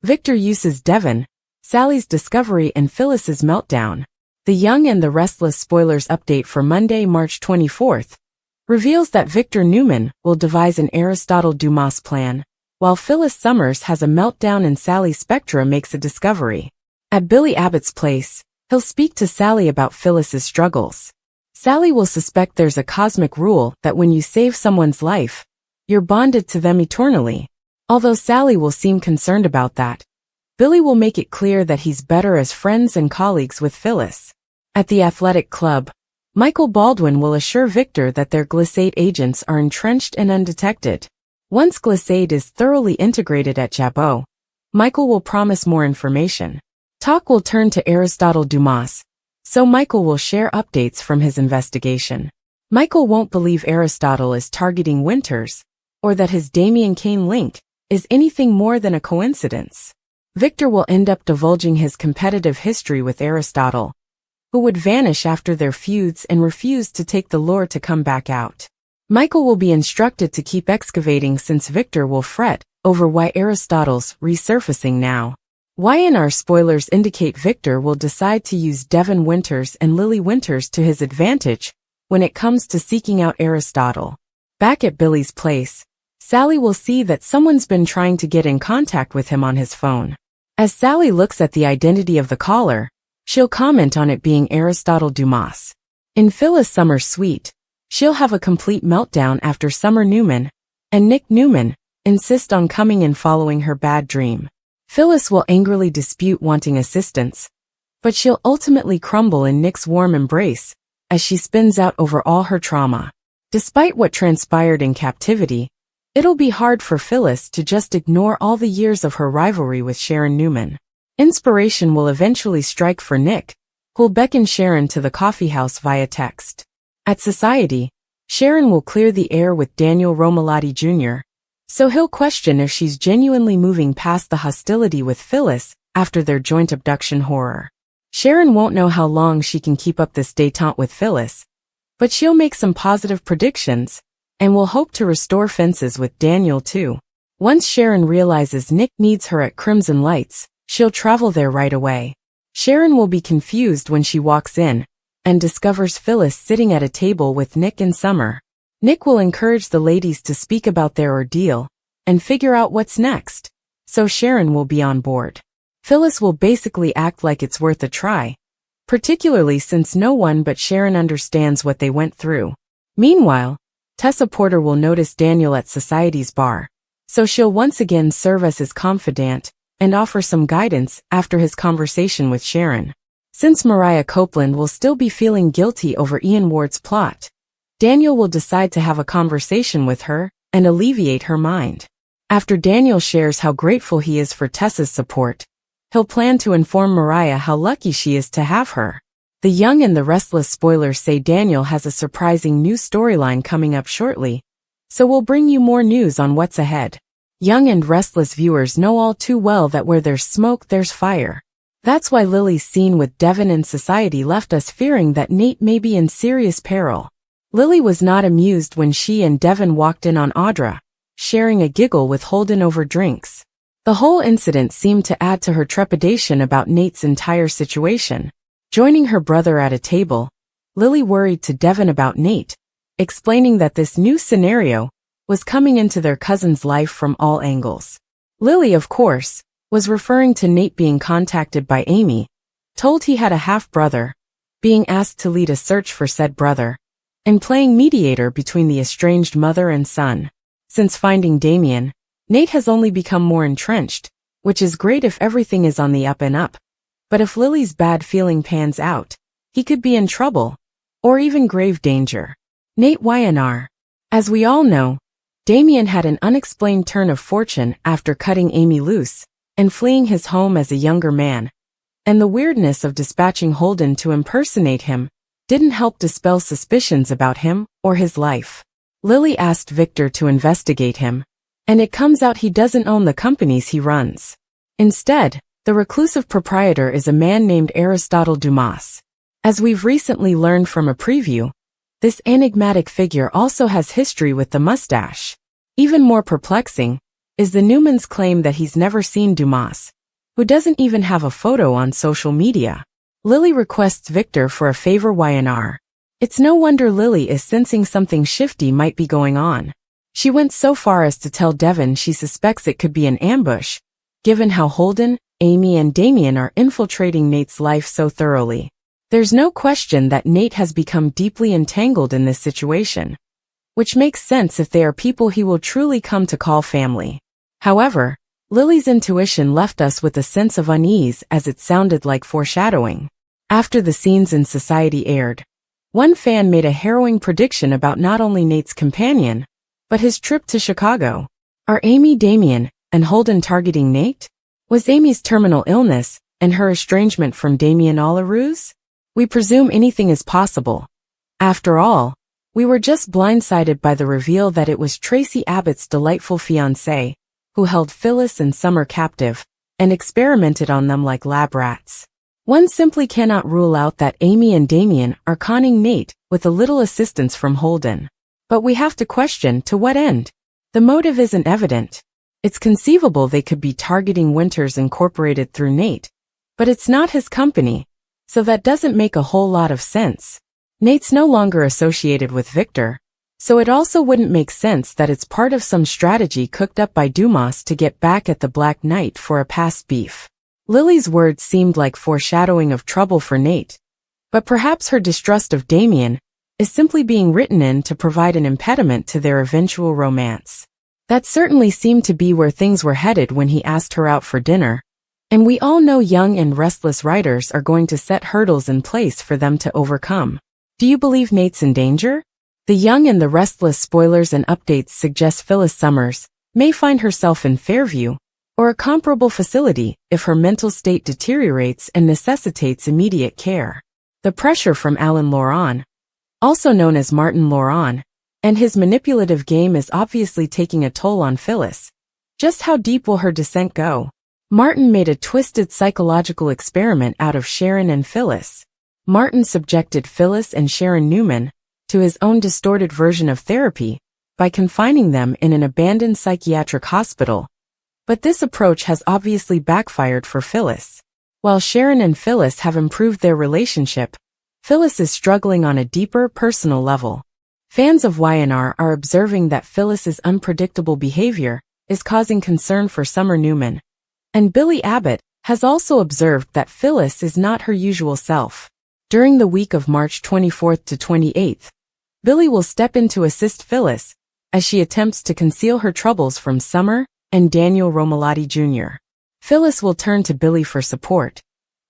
Victor uses Devon, Sally's discovery and Phyllis's meltdown. The Young and the Restless spoilers update for Monday, March 24th, reveals that Victor Newman will devise an Aristotle Dumas plan, while Phyllis Summers has a meltdown and Sally Spectra makes a discovery. At Billy Abbott's place, he'll speak to Sally about Phyllis's struggles. Sally will suspect there's a cosmic rule that when you save someone's life, you're bonded to them eternally. Although Sally will seem concerned about that, Billy will make it clear that he's better as friends and colleagues with Phyllis. At the athletic club, Michael Baldwin will assure Victor that their Glissade agents are entrenched and undetected. Once Glissade is thoroughly integrated at Jabot, Michael will promise more information. Talk will turn to Aristotle Dumas, so Michael will share updates from his investigation. Michael won't believe Aristotle is targeting Winters, or that his Damian Kane link is anything more than a coincidence. Victor will end up divulging his competitive history with Aristotle, who would vanish after their feuds and refuse to take the lure to come back out. Michael will be instructed to keep excavating since Victor will fret over why Aristotle's resurfacing now. Y&R spoilers indicate Victor will decide to use Devon Winters and Lily Winters to his advantage when it comes to seeking out Aristotle. Back at Billy's place, Sally will see that someone's been trying to get in contact with him on his phone. As Sally looks at the identity of the caller, she'll comment on it being Aristotle Dumas. In Phyllis Summers' suite, she'll have a complete meltdown after Summer Newman and Nick Newman insist on coming in following her bad dream. Phyllis will angrily dispute wanting assistance, but she'll ultimately crumble in Nick's warm embrace as she spins out over all her trauma. Despite what transpired in captivity, it'll be hard for Phyllis to just ignore all the years of her rivalry with Sharon Newman. Inspiration will eventually strike for Nick, who'll beckon Sharon to the coffeehouse via text. At Society, Sharon will clear the air with Daniel Romalotti Jr., so he'll question if she's genuinely moving past the hostility with Phyllis after their joint abduction horror. Sharon won't know how long she can keep up this détente with Phyllis, but she'll make some positive predictions, and will hope to restore fences with Daniel too. Once Sharon realizes Nick needs her at Crimson Lights, she'll travel there right away. Sharon will be confused when she walks in and discovers Phyllis sitting at a table with Nick and Summer. Nick will encourage the ladies to speak about their ordeal and figure out what's next, so Sharon will be on board. Phyllis will basically act like it's worth a try, particularly since no one but Sharon understands what they went through. Meanwhile, Tessa Porter will notice Daniel at Society's bar, so she'll once again serve as his confidant and offer some guidance after his conversation with Sharon. Since Mariah Copeland will still be feeling guilty over Ian Ward's plot, Daniel will decide to have a conversation with her and alleviate her mind. After Daniel shares how grateful he is for Tessa's support, he'll plan to inform Mariah how lucky she is to have her. The Young and the Restless spoilers say Daniel has a surprising new storyline coming up shortly, so we'll bring you more news on what's ahead. Young and Restless viewers know all too well that where there's smoke there's fire. That's why Lily's scene with Devon and Society left us fearing that Nate may be in serious peril. Lily was not amused when she and Devon walked in on Audra, sharing a giggle with Holden over drinks. The whole incident seemed to add to her trepidation about Nate's entire situation. Joining her brother at a table, Lily worried to Devon about Nate, explaining that this new scenario was coming into their cousin's life from all angles. Lily, of course, was referring to Nate being contacted by Amy, told he had a half-brother, being asked to lead a search for said brother, and playing mediator between the estranged mother and son. Since finding Damien, Nate has only become more entrenched, which is great if everything is on the up and up. But if Lily's bad feeling pans out, he could be in trouble, or even grave danger. Nate Y&R. As we all know, Damien had an unexplained turn of fortune after cutting Amy loose and fleeing his home as a younger man, and the weirdness of dispatching Holden to impersonate him didn't help dispel suspicions about him or his life. Lily asked Victor to investigate him, and it comes out he doesn't own the companies he runs. Instead, the reclusive proprietor is a man named Aristotle Dumas. As we've recently learned from a preview, this enigmatic figure also has history with the mustache. Even more perplexing is the Newman's claim that he's never seen Dumas, who doesn't even have a photo on social media. Lily requests Victor for a favor YNR. It's no wonder Lily is sensing something shifty might be going on. She went so far as to tell Devon she suspects it could be an ambush, given how Holden, Amy and Damien are infiltrating Nate's life so thoroughly. There's no question that Nate has become deeply entangled in this situation, which makes sense if they are people he will truly come to call family. However, Lily's intuition left us with a sense of unease as it sounded like foreshadowing. After the scenes in Society aired, one fan made a harrowing prediction about not only Nate's companion, but his trip to Chicago. Are Amy, Damien, and Holden targeting Nate? Was Amy's terminal illness and her estrangement from Damien all a ruse? We presume anything is possible. After all, we were just blindsided by the reveal that it was Tracy Abbott's delightful fiancé, who held Phyllis and Summer captive, and experimented on them like lab rats. One simply cannot rule out that Amy and Damien are conning Nate with a little assistance from Holden. But we have to question to what end. The motive isn't evident. It's conceivable they could be targeting Winters Incorporated through Nate, but it's not his company, so that doesn't make a whole lot of sense. Nate's no longer associated with Victor, so it also wouldn't make sense that it's part of some strategy cooked up by Dumas to get back at the Black Knight for a past beef. Lily's words seemed like foreshadowing of trouble for Nate, but perhaps her distrust of Damien is simply being written in to provide an impediment to their eventual romance. That certainly seemed to be where things were headed when he asked her out for dinner, and we all know young and restless writers are going to set hurdles in place for them to overcome. Do you believe Nate's in danger? The Young and the Restless spoilers and updates suggest Phyllis Summers may find herself in Fairview, or a comparable facility, if her mental state deteriorates and necessitates immediate care. The pressure from Alan Loran, also known as Martin Loran, and his manipulative game is obviously taking a toll on Phyllis. Just how deep will her descent go? Martin made a twisted psychological experiment out of Sharon and Phyllis. Martin subjected Phyllis and Sharon Newman to his own distorted version of therapy by confining them in an abandoned psychiatric hospital. But this approach has obviously backfired for Phyllis. While Sharon and Phyllis have improved their relationship, Phyllis is struggling on a deeper, personal level. Fans of YNR are observing that Phyllis's unpredictable behavior is causing concern for Summer Newman. And Billy Abbott has also observed that Phyllis is not her usual self. During the week of March 24th to 28th, Billy will step in to assist Phyllis as she attempts to conceal her troubles from Summer and Daniel Romalotti Jr. Phyllis will turn to Billy for support.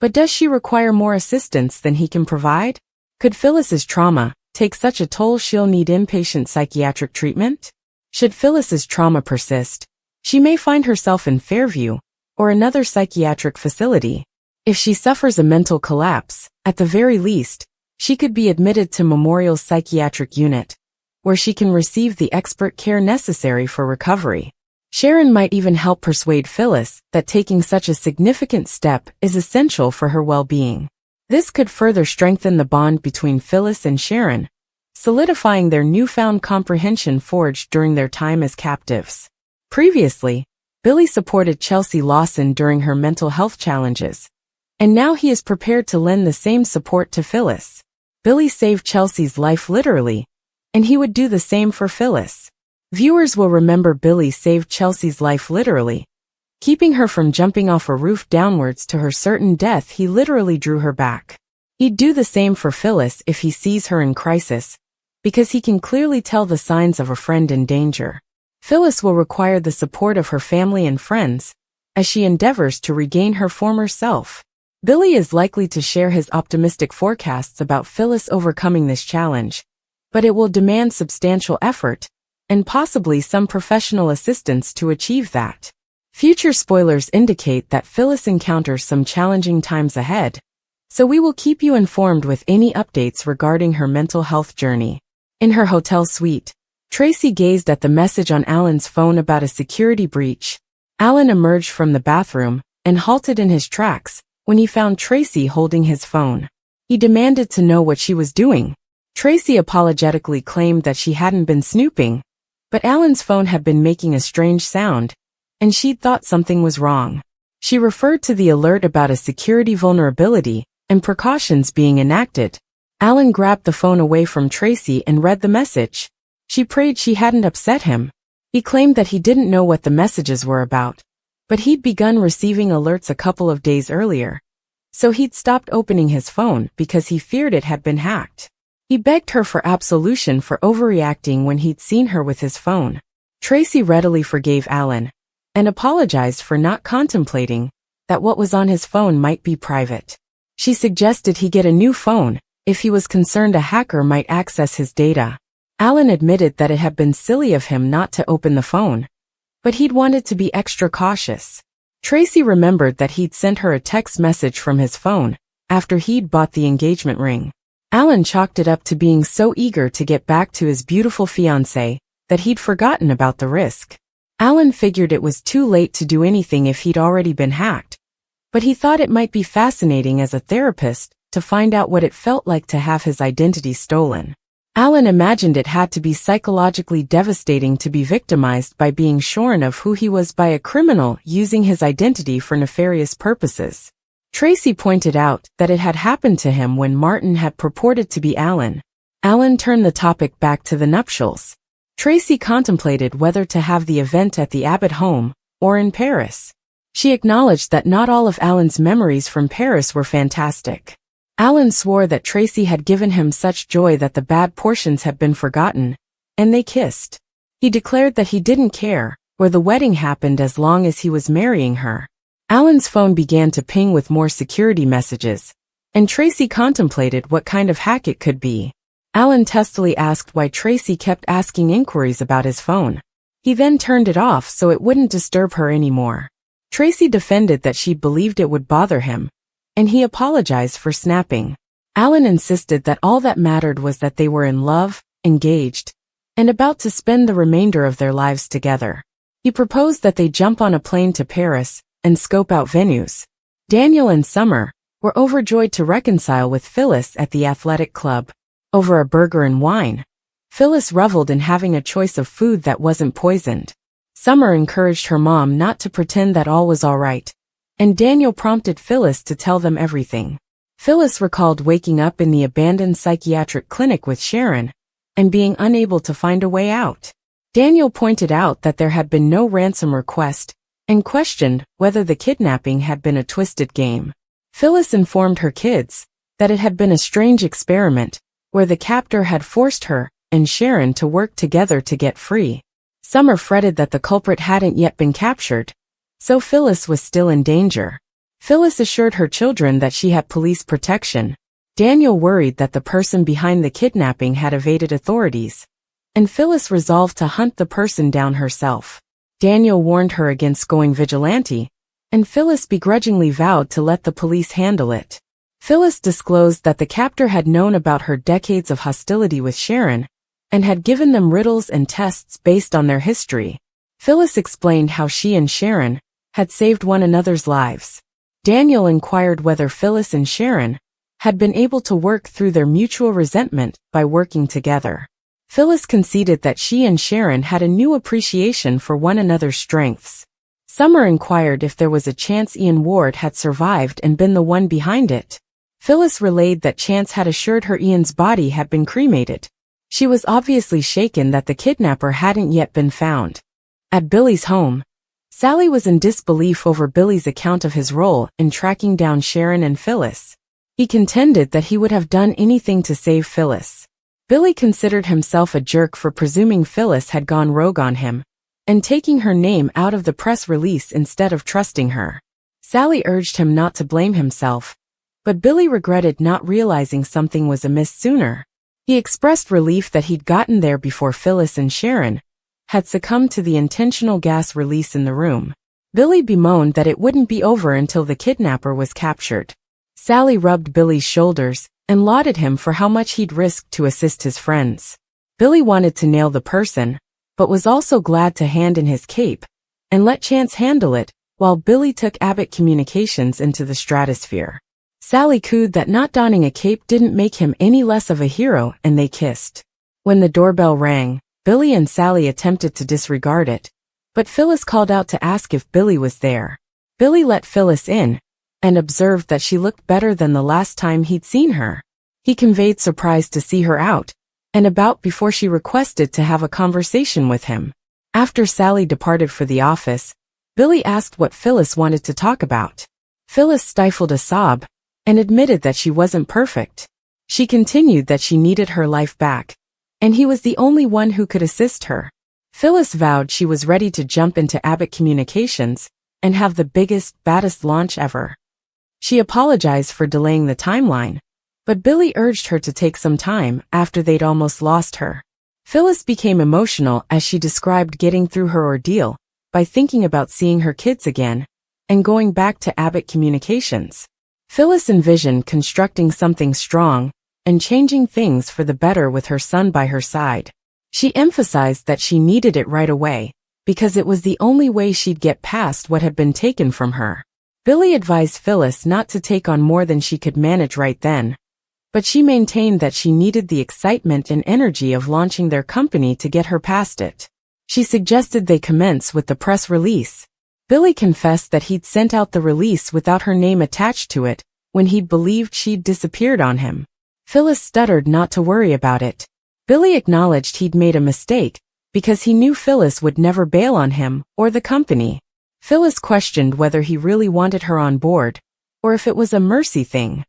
But does she require more assistance than he can provide? Could Phyllis's trauma take such a toll she'll need inpatient psychiatric treatment? Should Phyllis's trauma persist, she may find herself in Fairview or another psychiatric facility. If she suffers a mental collapse, at the very least, she could be admitted to Memorial's psychiatric unit, where she can receive the expert care necessary for recovery. Sharon might even help persuade Phyllis that taking such a significant step is essential for her well-being. This could further strengthen the bond between Phyllis and Sharon, solidifying their newfound comprehension forged during their time as captives. Previously, Billy supported Chelsea Lawson during her mental health challenges, and now he is prepared to lend the same support to Phyllis. Billy saved Chelsea's life literally, and he would do the same for Phyllis. Viewers will remember Billy saved Chelsea's life literally. Keeping her from jumping off a roof downwards to her certain death, he literally drew her back. He'd do the same for Phyllis if he sees her in crisis, because he can clearly tell the signs of a friend in danger. Phyllis will require the support of her family and friends, as she endeavors to regain her former self. Billy is likely to share his optimistic forecasts about Phyllis overcoming this challenge, but it will demand substantial effort, and possibly some professional assistance to achieve that. Future spoilers indicate that Phyllis encounters some challenging times ahead, so we will keep you informed with any updates regarding her mental health journey. In her hotel suite, Tracy gazed at the message on Alan's phone about a security breach. Alan emerged from the bathroom and halted in his tracks when he found Tracy holding his phone. He demanded to know what she was doing. Tracy apologetically claimed that she hadn't been snooping, but Alan's phone had been making a strange sound, and she'd thought something was wrong. She referred to the alert about a security vulnerability and precautions being enacted. Alan grabbed the phone away from Tracy and read the message. She prayed she hadn't upset him. He claimed that he didn't know what the messages were about, but he'd begun receiving alerts a couple of days earlier, so he'd stopped opening his phone because he feared it had been hacked. He begged her for absolution for overreacting when he'd seen her with his phone. Tracy readily forgave Alan and apologized for not contemplating that what was on his phone might be private. She suggested he get a new phone if he was concerned a hacker might access his data. Alan admitted that it had been silly of him not to open the phone, but he'd wanted to be extra cautious. Tracy remembered that he'd sent her a text message from his phone after he'd bought the engagement ring. Alan chalked it up to being so eager to get back to his beautiful fiancée that he'd forgotten about the risk. Alan figured it was too late to do anything if he'd already been hacked, but he thought it might be fascinating as a therapist to find out what it felt like to have his identity stolen. Alan imagined it had to be psychologically devastating to be victimized by being shorn of who he was by a criminal using his identity for nefarious purposes. Tracy pointed out that it had happened to him when Martin had purported to be Alan. Alan turned the topic back to the nuptials. Tracy contemplated whether to have the event at the Abbott home or in Paris. She acknowledged that not all of Alan's memories from Paris were fantastic. Alan swore that Tracy had given him such joy that the bad portions had been forgotten, and they kissed. He declared that he didn't care where the wedding happened as long as he was marrying her. Alan's phone began to ping with more security messages, and Tracy contemplated what kind of hack it could be. Alan testily asked why Tracy kept asking inquiries about his phone. He then turned it off so it wouldn't disturb her anymore. Tracy defended that she believed it would bother him, and he apologized for snapping. Alan insisted that all that mattered was that they were in love, engaged, and about to spend the remainder of their lives together. He proposed that they jump on a plane to Paris and scope out venues. Daniel and Summer were overjoyed to reconcile with Phyllis at the athletic club. Over a burger and wine, Phyllis reveled in having a choice of food that wasn't poisoned. Summer encouraged her mom not to pretend that all was all right, and Daniel prompted Phyllis to tell them everything. Phyllis recalled waking up in the abandoned psychiatric clinic with Sharon and being unable to find a way out. Daniel pointed out that there had been no ransom request and questioned whether the kidnapping had been a twisted game. Phyllis informed her kids that it had been a strange experiment where the captor had forced her and Sharon to work together to get free. Summer fretted that the culprit hadn't yet been captured, so Phyllis was still in danger. Phyllis assured her children that she had police protection. Daniel worried that the person behind the kidnapping had evaded authorities, and Phyllis resolved to hunt the person down herself. Daniel warned her against going vigilante, and Phyllis begrudgingly vowed to let the police handle it. Phyllis disclosed that the captor had known about her decades of hostility with Sharon and had given them riddles and tests based on their history. Phyllis explained how she and Sharon had saved one another's lives. Daniel inquired whether Phyllis and Sharon had been able to work through their mutual resentment by working together. Phyllis conceded that she and Sharon had a new appreciation for one another's strengths. Summer inquired if there was a chance Ian Ward had survived and been the one behind it. Phyllis relayed that Chance had assured her Ian's body had been cremated. She was obviously shaken that the kidnapper hadn't yet been found. At Billy's home, Sally was in disbelief over Billy's account of his role in tracking down Sharon and Phyllis. He contended that he would have done anything to save Phyllis. Billy considered himself a jerk for presuming Phyllis had gone rogue on him and taking her name out of the press release instead of trusting her. Sally urged him not to blame himself, but Billy regretted not realizing something was amiss sooner. He expressed relief that he'd gotten there before Phyllis and Sharon had succumbed to the intentional gas release in the room. Billy bemoaned that it wouldn't be over until the kidnapper was captured. Sally rubbed Billy's shoulders and lauded him for how much he'd risked to assist his friends. Billy wanted to nail the person, but was also glad to hand in his cape and let Chance handle it while Billy took Abbott Communications into the stratosphere. Sally cooed that not donning a cape didn't make him any less of a hero, and they kissed. When the doorbell rang, Billy and Sally attempted to disregard it, but Phyllis called out to ask if Billy was there. Billy let Phyllis in, and observed that she looked better than the last time he'd seen her. He conveyed surprise to see her out and about before she requested to have a conversation with him. After Sally departed for the office, Billy asked what Phyllis wanted to talk about. Phyllis stifled a sob and admitted that she wasn't perfect. She continued that she needed her life back, and he was the only one who could assist her. Phyllis vowed she was ready to jump into Abbott Communications and have the biggest, baddest launch ever. She apologized for delaying the timeline, but Billy urged her to take some time after they'd almost lost her. Phyllis became emotional as she described getting through her ordeal by thinking about seeing her kids again and going back to Abbott Communications. Phyllis envisioned constructing something strong and changing things for the better with her son by her side. She emphasized that she needed it right away because it was the only way she'd get past what had been taken from her. Billy advised Phyllis not to take on more than she could manage right then, but she maintained that she needed the excitement and energy of launching their company to get her past it. She suggested they commence with the press release. Billy confessed that he'd sent out the release without her name attached to it when he believed she'd disappeared on him. Phyllis stuttered not to worry about it. Billy acknowledged he'd made a mistake because he knew Phyllis would never bail on him or the company. Phyllis questioned whether he really wanted her on board or if it was a mercy thing.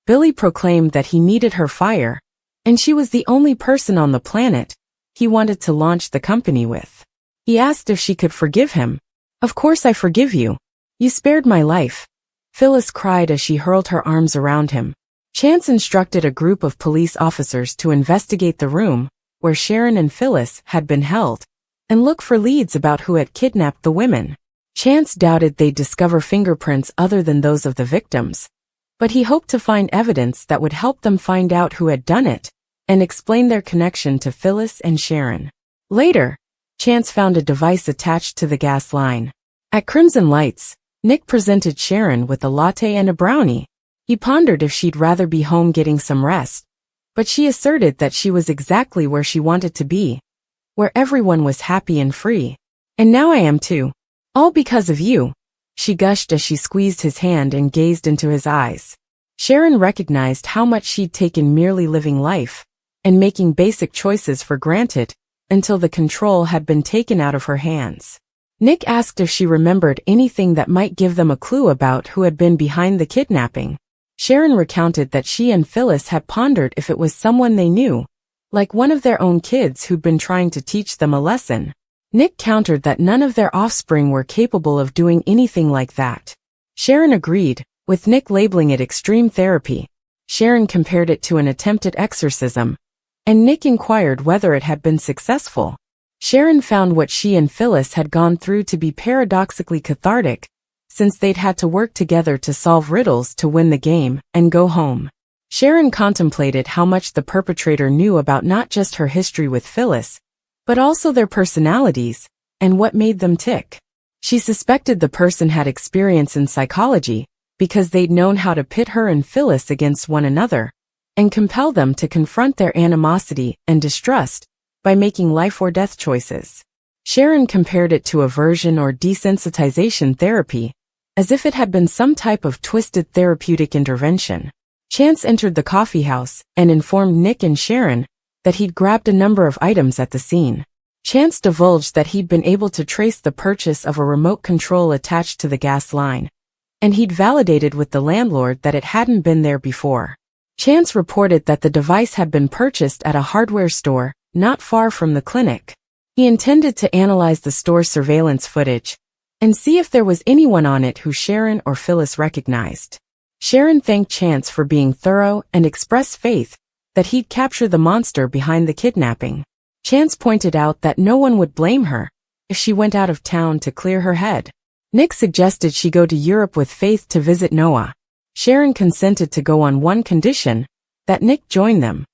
Billy proclaimed that he needed her fire, and she was the only person on the planet he wanted to launch the company with. He asked if she could forgive him. "Of course I forgive you. You spared my life," Phyllis cried as she hurled her arms around him. Chance instructed a group of police officers to investigate the room where Sharon and Phyllis had been held and look for leads about who had kidnapped the women. Chance doubted they'd discover fingerprints other than those of the victims, but he hoped to find evidence that would help them find out who had done it and explain their connection to Phyllis and Sharon. Later, Chance found a device attached to the gas line. At Crimson Lights, Nick presented Sharon with a latte and a brownie. He pondered if she'd rather be home getting some rest, but she asserted that she was exactly where she wanted to be, where everyone was happy and free. "And now I am too. All because of you," she gushed as she squeezed his hand and gazed into his eyes. Sharon recognized how much she'd taken merely living life and making basic choices for granted until the control had been taken out of her hands. Nick asked if she remembered anything that might give them a clue about who had been behind the kidnapping. Sharon recounted that she and Phyllis had pondered if it was someone they knew, like one of their own kids who'd been trying to teach them a lesson. Nick countered that none of their offspring were capable of doing anything like that. Sharon agreed, with Nick labeling it extreme therapy. Sharon compared it to an attempted exorcism, and Nick inquired whether it had been successful. Sharon found what she and Phyllis had gone through to be paradoxically cathartic, since they'd had to work together to solve riddles to win the game and go home. Sharon contemplated how much the perpetrator knew about not just her history with Phyllis, but also their personalities and what made them tick. She suspected the person had experience in psychology because they'd known how to pit her and Phyllis against one another and compel them to confront their animosity and distrust by making life or death choices. Sharon compared it to aversion or desensitization therapy, as if it had been some type of twisted therapeutic intervention. Chance entered the coffee house and informed Nick and Sharon that he'd grabbed a number of items at the scene. Chance divulged that he'd been able to trace the purchase of a remote control attached to the gas line, and he'd validated with the landlord that it hadn't been there before. Chance reported that the device had been purchased at a hardware store not far from the clinic. He intended to analyze the store's surveillance footage and see if there was anyone on it who Sharon or Phyllis recognized. Sharon thanked Chance for being thorough and expressed faith that he'd capture the monster behind the kidnapping. Chance pointed out that no one would blame her if she went out of town to clear her head. Nick suggested she go to Europe with Faith to visit Noah. Sharon consented to go on one condition, that Nick join them.